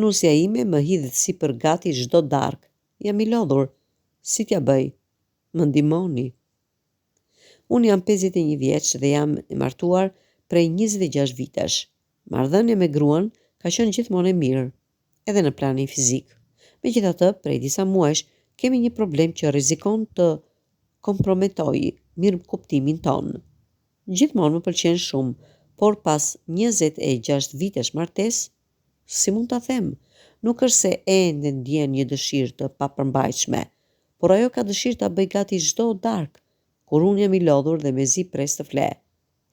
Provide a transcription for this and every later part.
Nusja ime më hidhet si për gati çdo darkë. Jam i lodhur. Si t'ja bëj? Më ndihmoni. Unë jam 51 vjeç dhe jam i martuar prej 26 vitesh. Marrëdhënia me gruan ka qenë gjithmonë e mirë, edhe në planin fizik. Megjithatë, prej disa muajsh kemi një problem që rrezikon të komprometojë mirëkuptimin tonë. Gjithmonë më pëlqen shumë, por pas 26 vitesh martesë, si mund ta them, nuk është se ende ndjen një dëshirë të papërmbajtshme, por ajo ka dëshirë ta bëj gati çdo darkë, kur unë jam i lodhur dhe mezi pres të fle.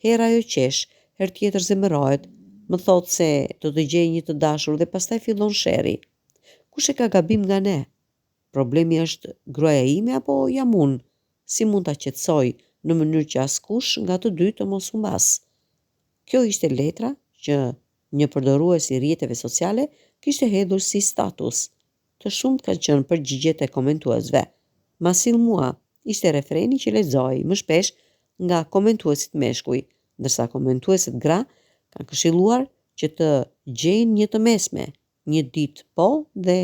Herë ajo qesh, herë tjetër zemërohet, më thotë se do të gjej një të dashur dhe pastaj fillon sherri. Kush e ka gabim nga ne? Problemi është gruaja ime apo jam unë? Si mund ta qetësoj në mënyrë që askush nga të dy të mos humbas? Kjo ishte letra që një përdorues i rrjeteve sociale kishte hedhur si status. Të shumt kanë qenë përgjigjet e komentuesve. Ma sill mua, ishte refreni që lexoj më shpesh nga komentuesit meshkuj, ndërsa komentuesit gra kanë këshilluar që të gjejnë një të mesme, një ditë po dhe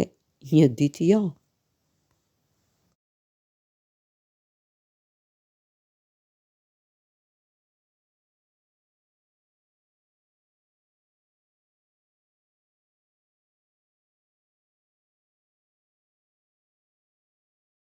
një ditë jo.